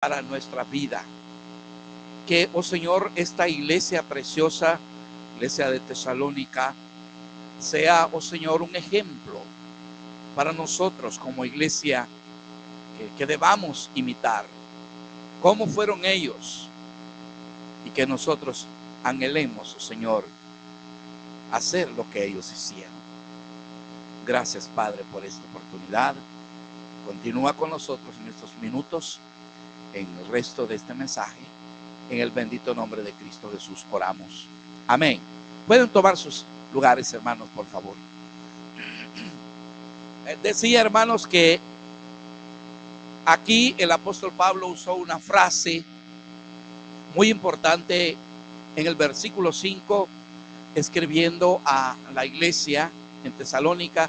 para nuestra vida. Que, oh Señor, esta iglesia preciosa, iglesia de Tesalónica, sea, oh Señor, un ejemplo para nosotros como iglesia que debamos imitar. ¿Cómo fueron ellos? Y que nosotros anhelemos, oh Señor, hacer lo que ellos hicieron. Gracias, Padre, por esta oportunidad. Continúa con nosotros en estos minutos, en el resto de este mensaje. En el bendito nombre de Cristo Jesús oramos. Amén. Pueden tomar sus lugares, hermanos, por favor. Decía, hermanos, que aquí el apóstol Pablo usó una frase muy importante en el versículo 5, escribiendo a la iglesia en Tesalónica,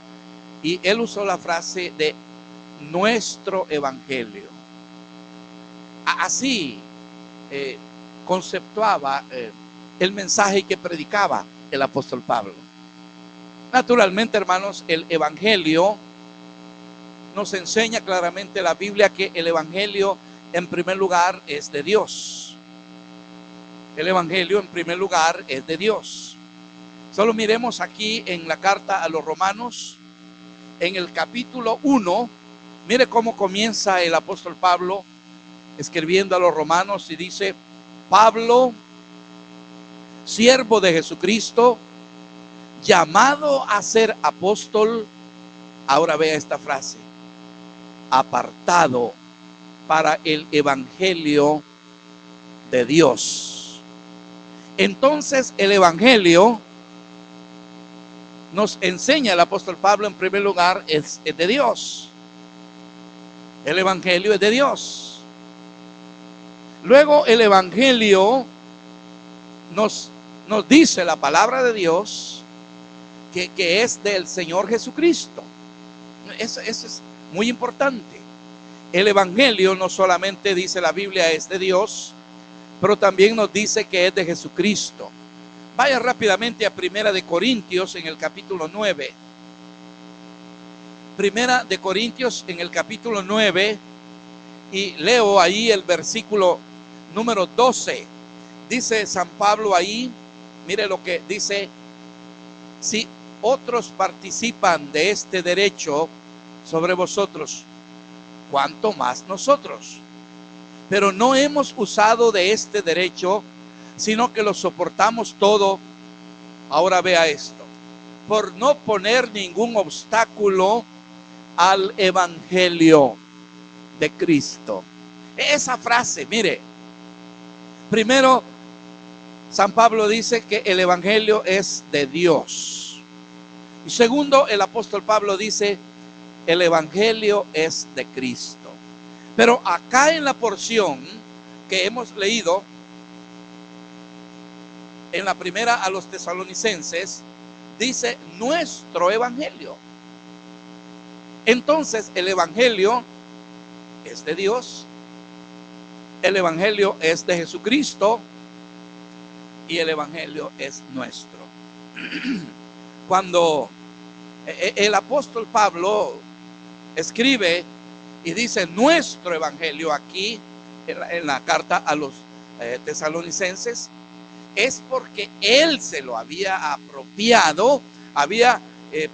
y él usó la frase de nuestro evangelio. Así conceptuaba el mensaje que predicaba el apóstol Pablo. Naturalmente, hermanos, el evangelio nos enseña claramente la Biblia que el evangelio en primer lugar es de Dios. El evangelio en primer lugar es de Dios. Solo miremos aquí en la carta a los Romanos, en el capítulo 1, mire cómo comienza el apóstol Pablo escribiendo a los romanos y dice: Pablo, siervo de Jesucristo, llamado a ser apóstol. Ahora vea esta frase: apartado para el evangelio de Dios. Entonces el evangelio, nos enseña el apóstol Pablo, en primer lugar es de Dios. El evangelio es de Dios. Luego el evangelio nos dice la palabra de Dios que es del Señor Jesucristo. Eso es muy importante. El evangelio no solamente dice la Biblia es de Dios, pero también nos dice que es de Jesucristo. Vaya rápidamente a Primera de Corintios en el capítulo 9. Primera de Corintios en el capítulo 9, y leo ahí el versículo número 12. Dice San Pablo ahí, mire lo que dice: si otros participan de este derecho sobre vosotros, ¿cuánto más nosotros? Pero no hemos usado de este derecho, sino que lo soportamos todo. Ahora vea esto: por no poner ningún obstáculo al evangelio de Cristo. Esa frase, mire, primero San Pablo dice que el evangelio es de Dios, y segundo, el apóstol Pablo dice el evangelio es de Cristo. Pero acá en la porción que hemos leído, en la primera a los tesalonicenses, dice nuestro evangelio. Entonces el evangelio es de Dios, el evangelio es de Jesucristo, y el evangelio es nuestro. Cuando el apóstol Pablo escribe y dice nuestro evangelio aquí en la carta a los tesalonicenses, es porque él se lo había apropiado, había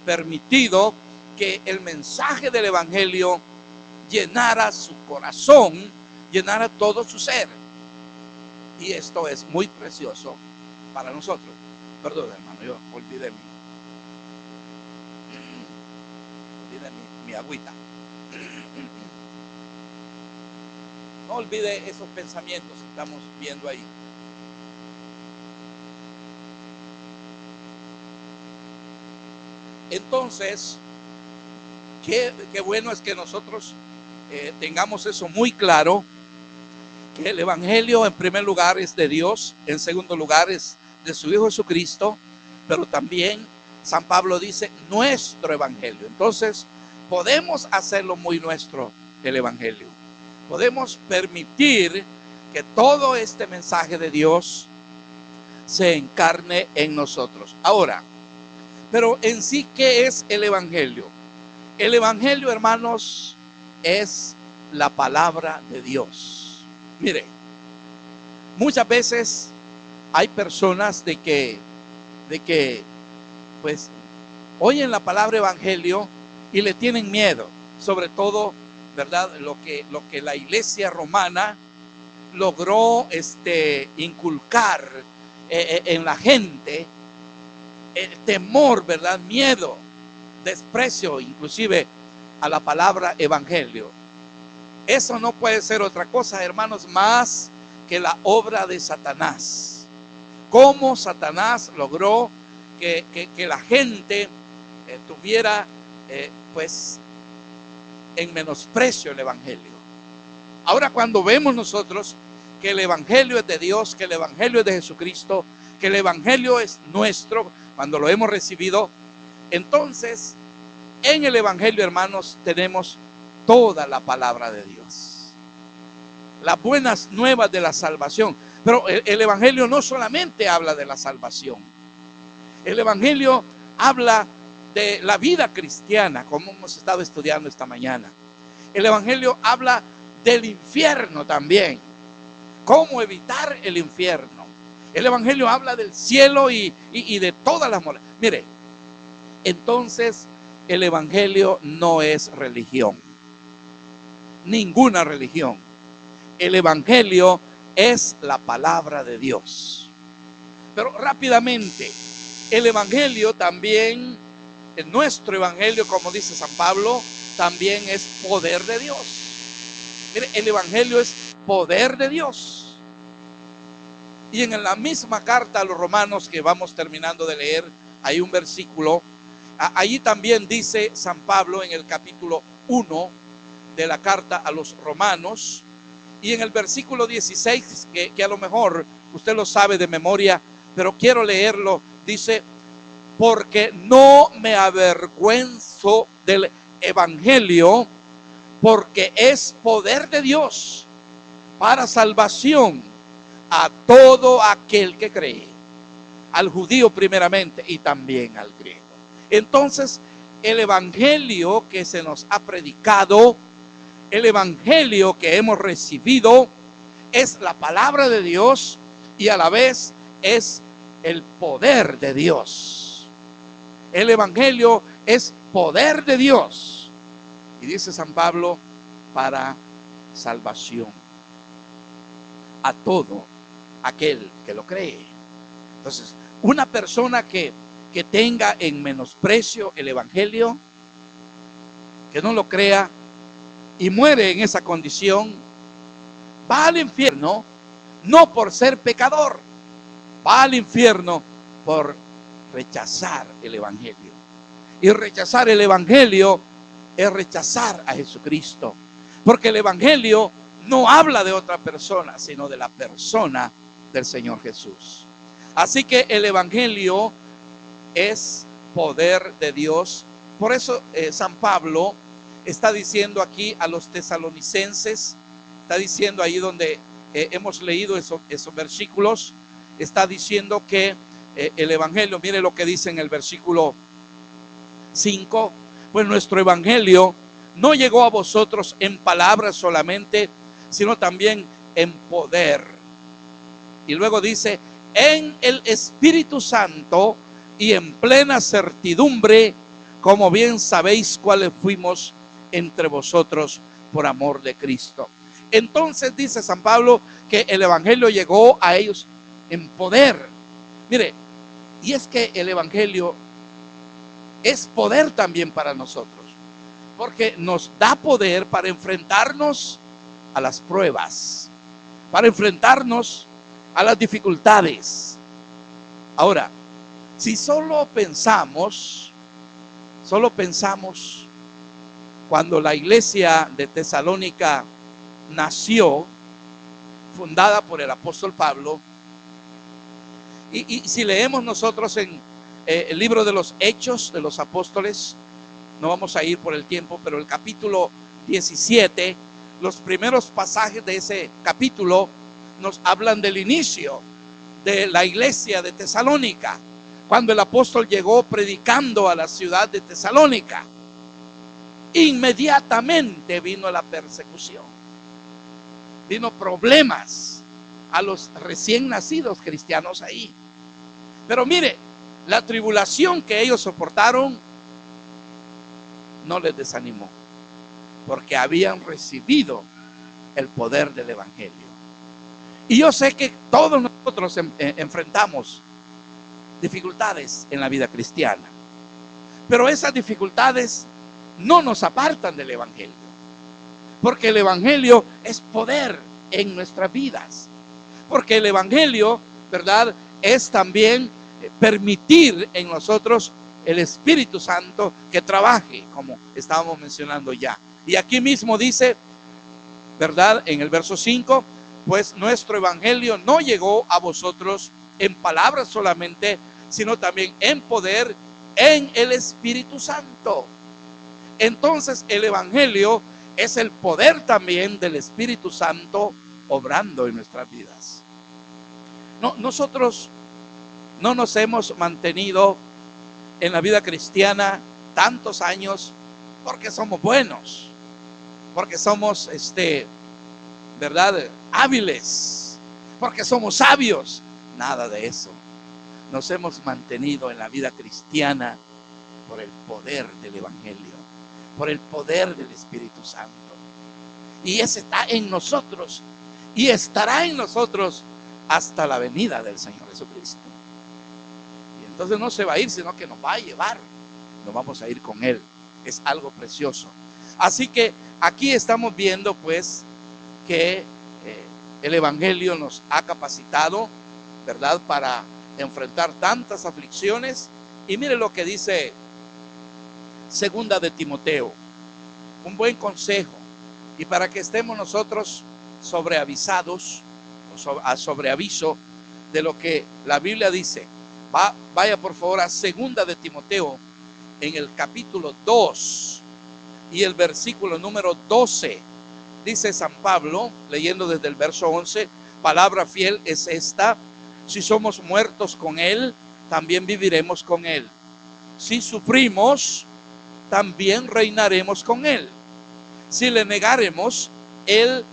permitido que el mensaje del evangelio llenara su corazón, llenara todo su ser. Y esto es muy precioso para nosotros. Perdón, hermano, yo olvidé mi agüita. No olvide esos pensamientos que estamos viendo ahí. Entonces, qué bueno es que nosotros tengamos eso muy claro, que el evangelio en primer lugar es de Dios, en segundo lugar es de su Hijo Jesucristo, pero también San Pablo dice nuestro evangelio. Entonces podemos hacerlo muy nuestro, el evangelio. Podemos permitir que todo este mensaje de Dios se encarne en nosotros. Ahora, pero en sí, ¿qué es el evangelio? El evangelio, hermanos, es la palabra de Dios. Mire, muchas veces hay personas de que pues oyen la palabra evangelio y le tienen miedo, sobre todo, ¿verdad? Lo que la iglesia romana logró inculcar en la gente, el temor, ¿verdad? Miedo, desprecio, inclusive a la palabra evangelio. Eso no puede ser otra cosa, hermanos, más que la obra de Satanás. Cómo Satanás logró que la gente tuviera pues en menosprecio el evangelio. Ahora, cuando vemos nosotros que el evangelio es de Dios, que el evangelio es de Jesucristo, que el evangelio es nuestro, cuando lo hemos recibido, entonces en el evangelio, hermanos, tenemos toda la palabra de Dios, las buenas nuevas de la salvación. Pero el evangelio no solamente habla de la salvación, el evangelio habla de la vida cristiana, como hemos estado estudiando esta mañana. El evangelio habla del infierno también, cómo evitar el infierno. El evangelio habla del cielo y de todas las moradas. Mire, entonces el evangelio no es religión, ninguna religión. El evangelio es la palabra de Dios. Pero rápidamente, el evangelio también, nuestro evangelio, como dice San Pablo, también es poder de Dios. Mire, el evangelio es poder de Dios. Y en la misma carta a los romanos que vamos terminando de leer, hay un versículo, allí también dice San Pablo en el capítulo 1 de la carta a los romanos, y en el versículo 16, que a lo mejor usted lo sabe de memoria, pero quiero leerlo, dice: porque no me avergüenzo del evangelio, porque es poder de Dios para salvación a todo aquel que cree, al judío primeramente y también al griego. Entonces, el evangelio que se nos ha predicado, el evangelio que hemos recibido, es la palabra de Dios y a la vez es el poder de Dios. El evangelio es poder de Dios. Y dice San Pablo, para salvación a todo aquel que lo cree. Entonces, una persona que tenga en menosprecio el evangelio, que no lo crea y muere en esa condición, va al infierno, no por ser pecador, va al infierno por rechazar el evangelio. Y rechazar el evangelio es rechazar a Jesucristo, porque el evangelio no habla de otra persona, sino de la persona del Señor Jesús. Así que el evangelio es poder de Dios. Por eso San Pablo está diciendo aquí a los tesalonicenses, está diciendo ahí donde hemos leído esos versículos, está diciendo que el evangelio, mire lo que dice en el versículo 5, pues nuestro evangelio no llegó a vosotros en palabras solamente, sino también en poder. Y luego dice, en el Espíritu Santo y en plena certidumbre, como bien sabéis cuáles fuimos entre vosotros por amor de Cristo. Entonces dice San Pablo que el evangelio llegó a ellos en poder. Mire, y es que el evangelio es poder también para nosotros, porque nos da poder para enfrentarnos a las pruebas, para enfrentarnos a las dificultades. Ahora, si solo pensamos cuando la iglesia de Tesalónica nació, fundada por el apóstol Pablo, y si leemos nosotros en el libro de los Hechos de los Apóstoles, no vamos a ir por el tiempo, pero el capítulo 17, los primeros pasajes de ese capítulo nos hablan del inicio de la iglesia de Tesalónica, cuando el apóstol llegó predicando a la ciudad de Tesalónica. Inmediatamente vino la persecución. vino problemas a los recién nacidos cristianos ahí. Pero mire, la tribulación que ellos soportaron no les desanimó, porque habían recibido el poder del evangelio. Y yo sé que todos nosotros enfrentamos dificultades en la vida cristiana, pero esas dificultades no nos apartan del evangelio, porque el evangelio es poder en nuestras vidas, porque el evangelio, ¿verdad?, es también permitir en nosotros el Espíritu Santo que trabaje, como estábamos mencionando ya. Y aquí mismo dice, ¿verdad?, en el verso 5, pues nuestro evangelio no llegó a vosotros en palabras solamente, sino también en poder, en el Espíritu Santo. Entonces el evangelio es el poder también del Espíritu Santo obrando en nuestras vidas. Nosotros no nos hemos mantenido en la vida cristiana tantos años porque somos buenos, porque somos ¿verdad?, hábiles, porque somos sabios. Nada de eso. Nos hemos mantenido en la vida cristiana por el poder del evangelio, por el poder del Espíritu Santo. Y ese está en nosotros y estará en nosotros hasta la venida del Señor Jesucristo. Y entonces no se va a ir, sino que nos va a llevar. Nos vamos a ir con Él. Es algo precioso. Así que aquí estamos viendo pues que el evangelio nos ha capacitado, ¿verdad?, para enfrentar tantas aflicciones. Y mire lo que dice Segunda de Timoteo, un buen consejo, y para que estemos nosotros sobreavisados, o sobre aviso de lo que la Biblia dice. Vaya por favor a Segunda de Timoteo, en el capítulo 2 y el versículo número 12. Dice San Pablo, leyendo desde el verso 11, palabra fiel es esta: si somos muertos con Él, también viviremos con Él. Si sufrimos, también reinaremos con Él. Si le negaremos, Él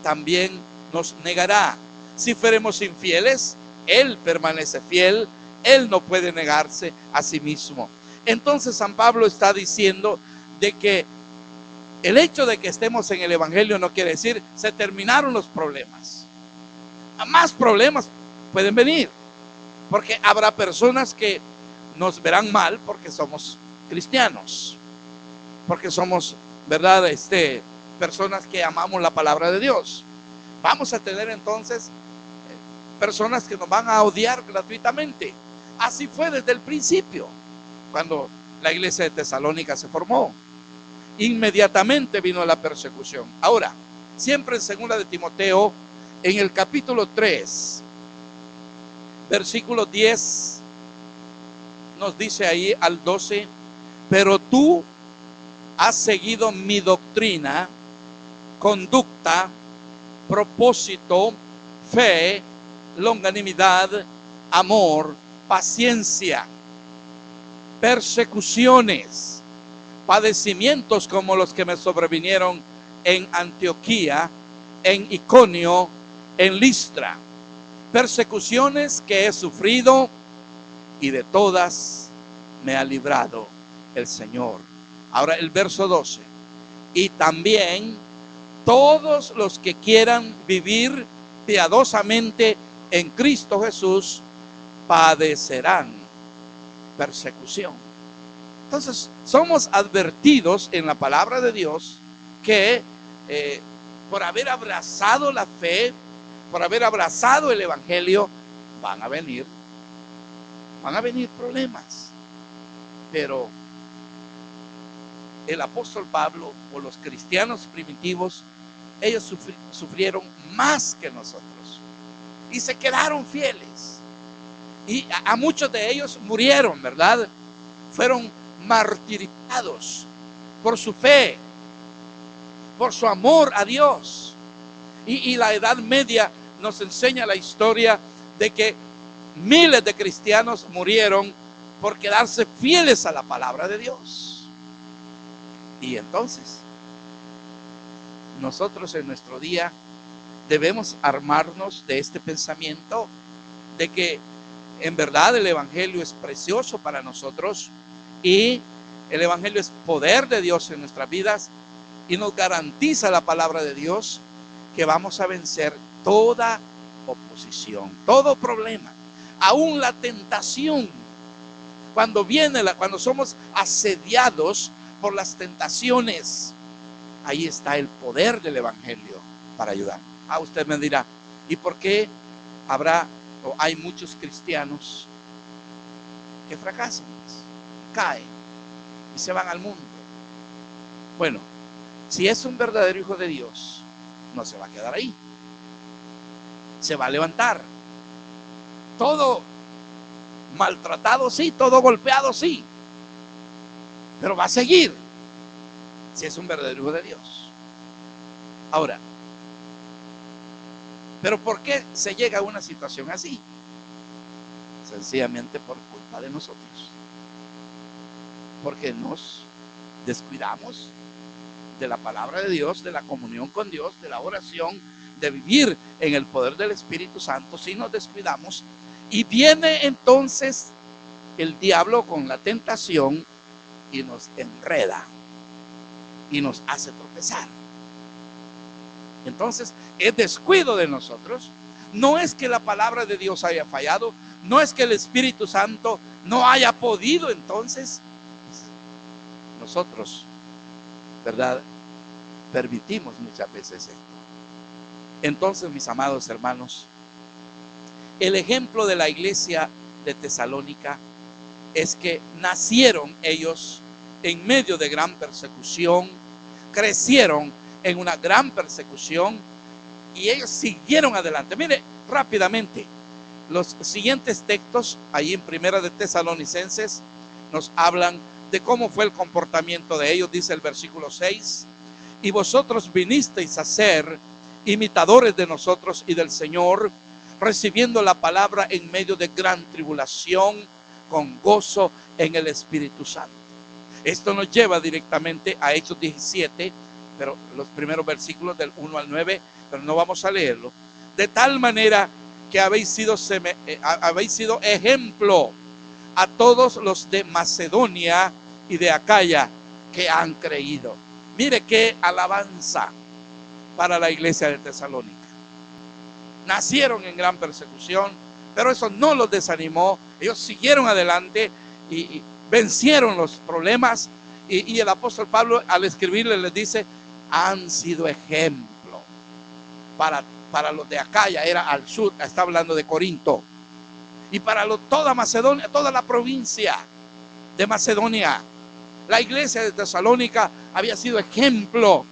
también nos negará. Si fuéramos infieles, Él permanece fiel. Él no puede negarse a sí mismo. Entonces San Pablo está diciendo de que el hecho de que estemos en el evangelio no quiere decir se terminaron los problemas. Más problemas pueden venir, porque habrá personas que nos verán mal porque somos cristianos, porque somos, ¿verdad?, personas que amamos la palabra de Dios. Vamos a tener entonces personas que nos van a odiar gratuitamente. Así fue desde el principio, cuando la iglesia de Tesalónica se formó. Inmediatamente vino la persecución. Ahora, siempre en Segunda de Timoteo, en el capítulo 3, versículo 10, nos dice ahí al 12: pero tú has seguido mi doctrina, conducta, propósito, fe, longanimidad, amor, paciencia, persecuciones, padecimientos como los que me sobrevinieron en Antioquía, en Iconio, en Listra, persecuciones que he sufrido, y de todas me ha librado el Señor. Ahora el verso 12: y también todos los que quieran vivir piadosamente en Cristo Jesús padecerán persecución. Entonces somos advertidos en la palabra de Dios que por haber abrazado la fe, por haber abrazado el evangelio, van a venir problemas. Pero el apóstol Pablo, o los cristianos primitivos, ellos sufrieron más que nosotros y se quedaron fieles. Y a muchos de ellos murieron, ¿verdad? Fueron martirizados por su fe, por su amor a Dios. Y la Edad Media nos enseña la historia de que miles de cristianos murieron por quedarse fieles a la palabra de Dios. Y entonces nosotros en nuestro día debemos armarnos de este pensamiento de que en verdad el Evangelio es precioso para nosotros y el Evangelio es poder de Dios en nuestras vidas y nos garantiza la palabra de Dios que vamos a vencer toda oposición, todo problema, aún la tentación. Cuando cuando somos asediados por las tentaciones, ahí está el poder del Evangelio para ayudar. Usted me dirá, ¿y por qué hay muchos cristianos que fracasan, caen y se van al mundo? Bueno, si es un verdadero hijo de Dios, no se va a quedar ahí. Se va a levantar. Todo maltratado, sí, todo golpeado, sí, pero va a seguir si es un verdadero hijo de Dios. Ahora, ¿pero por qué se llega a una situación así? Sencillamente por culpa de nosotros, porque nos descuidamos de la palabra de Dios, de la comunión con Dios, de la oración, de vivir en el poder del Espíritu Santo. Si nos descuidamos, y viene entonces el diablo con la tentación y nos enreda y nos hace tropezar. Entonces, el descuido de nosotros no es que la palabra de Dios haya fallado, no es que el Espíritu Santo no haya podido. Entonces, nosotros, ¿verdad?, permitimos muchas veces esto. Entonces, mis amados hermanos, el ejemplo de la iglesia de Tesalónica es que nacieron ellos en medio de gran persecución, crecieron en una gran persecución y ellos siguieron adelante. Mire rápidamente los siguientes textos ahí en Primera de Tesalonicenses nos hablan de cómo fue el comportamiento de ellos. Dice el versículo 6: y vosotros vinisteis a ser imitadores de nosotros y del Señor, recibiendo la palabra en medio de gran tribulación, con gozo en el Espíritu Santo. Esto nos lleva directamente a Hechos 17, pero los primeros versículos del 1 al 9, pero no vamos a leerlo. De tal manera que habéis sido ejemplo a todos los de Macedonia y de Acaya que han creído. Mire qué alabanza para la iglesia de Tesalónica. Nacieron en gran persecución, pero eso no los desanimó. Ellos siguieron adelante y vencieron los problemas. Y el apóstol Pablo, al escribirle, les dice: han sido ejemplo para los de Acaya, era al sur, está hablando de Corinto, y para toda Macedonia, toda la provincia de Macedonia. La iglesia de Tesalónica había sido ejemplo.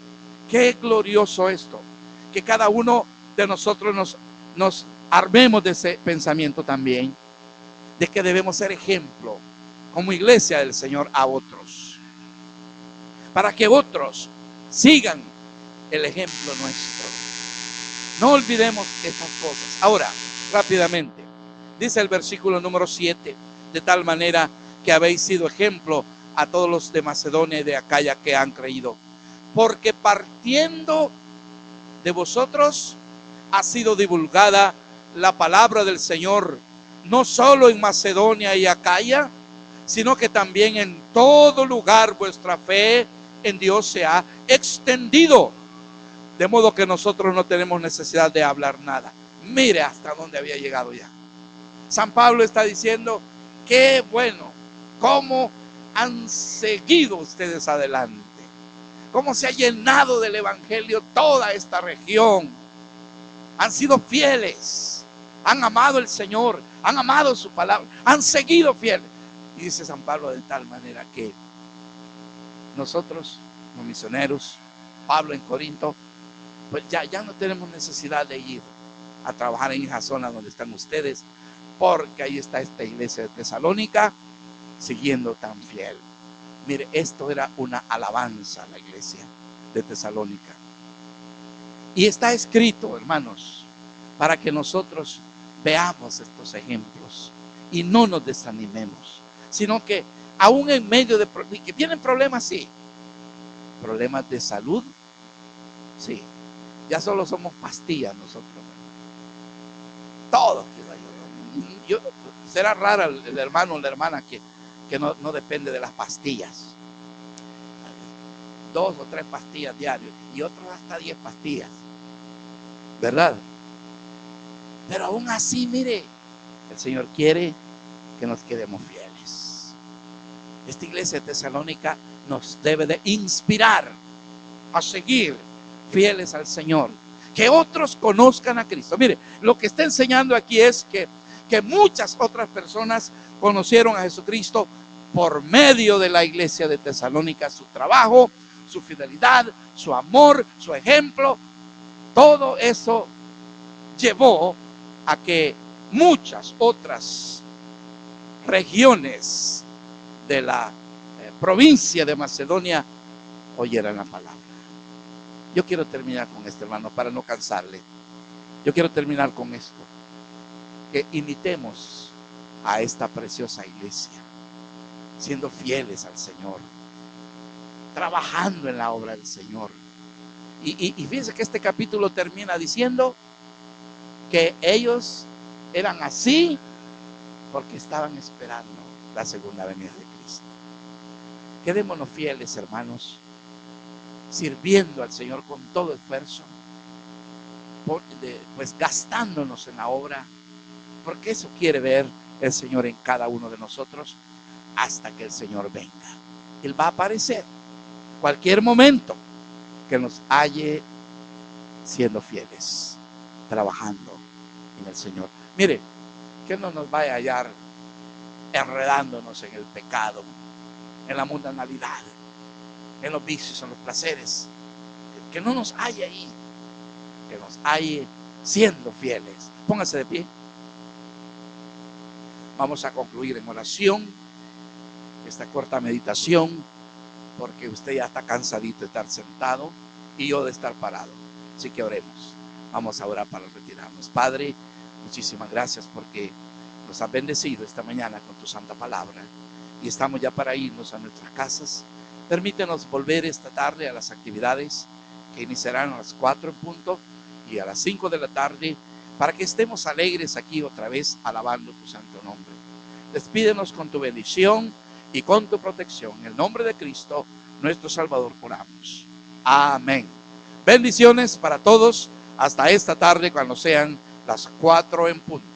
Qué glorioso esto, que cada uno de nosotros nos armemos de ese pensamiento también, de que debemos ser ejemplo como iglesia del Señor a otros, para que otros sigan el ejemplo nuestro. No olvidemos estas cosas. Ahora, rápidamente, dice el versículo número 7: de tal manera que habéis sido ejemplo a todos los de Macedonia y de Acaya que han creído, porque partiendo de vosotros ha sido divulgada la palabra del Señor, no solo en Macedonia y Acaya, sino que también en todo lugar vuestra fe en Dios se ha extendido, de modo que nosotros no tenemos necesidad de hablar nada. Mire hasta dónde había llegado ya. San Pablo está diciendo: qué bueno, cómo han seguido ustedes adelante, cómo se ha llenado del evangelio toda esta región. Han sido fieles, han amado al Señor, han amado su palabra, han seguido fieles. Y dice San Pablo, de tal manera que nosotros, los misioneros, Pablo en Corinto, pues ya no tenemos necesidad de ir a trabajar en esa zona donde están ustedes, porque ahí está esta iglesia de Tesalónica siguiendo tan fiel. Mire, esto era una alabanza a la iglesia de Tesalónica. Y está escrito, hermanos, para que nosotros veamos estos ejemplos y no nos desanimemos, sino que aún en medio de que tienen problemas, sí, problemas de salud, sí, Ya solo somos pastillas nosotros. Todos, yo, será rara el hermano o la hermana que no depende de las pastillas. 2 o 3 pastillas diarios y otros hasta 10 pastillas, ¿verdad? Pero aún así, mire, el Señor quiere que nos quedemos fieles. Esta iglesia de Tesalónica nos debe de inspirar a seguir fieles al Señor, que otros conozcan a Cristo. Mire, lo que está enseñando aquí es que muchas otras personas conocieron a Jesucristo por medio de la iglesia de Tesalónica, su trabajo, su fidelidad, su amor, su ejemplo. Todo eso llevó a que muchas otras regiones de la provincia de Macedonia oyeran la palabra. Yo quiero terminar con esto, hermano, para no cansarle. Yo quiero terminar con esto. Que imitemos a esta preciosa iglesia, siendo fieles al Señor, trabajando en la obra del Señor. Y fíjense que este capítulo termina diciendo que ellos eran así porque estaban esperando la segunda venida de Cristo. Quedémonos fieles, hermanos, sirviendo al Señor con todo esfuerzo, pues gastándonos en la obra, porque eso quiere ver el Señor en cada uno de nosotros hasta que el Señor venga. Él va a aparecer cualquier momento que nos halle siendo fieles, trabajando en el Señor. Mire, que no nos vaya a hallar enredándonos en el pecado, en la mundanalidad, en los vicios, en los placeres. Que no nos halle ahí, que nos halle siendo fieles. Póngase de pie. Vamos a concluir en oración esta corta meditación, porque usted ya está cansadito de estar sentado y yo de estar parado. Así que oremos. Vamos a orar para retirarnos. Padre, muchísimas gracias porque nos has bendecido esta mañana con tu santa palabra y estamos ya para irnos a nuestras casas. Permítenos volver esta tarde a las actividades que iniciarán a las 4 en punto y a las 5 de la tarde, para que estemos alegres aquí otra vez alabando tu santo nombre. Despídenos con tu bendición y con tu protección. En el nombre de Cristo, nuestro Salvador, oramos. Amén. Bendiciones para todos hasta esta tarde cuando sean las 4 en punto.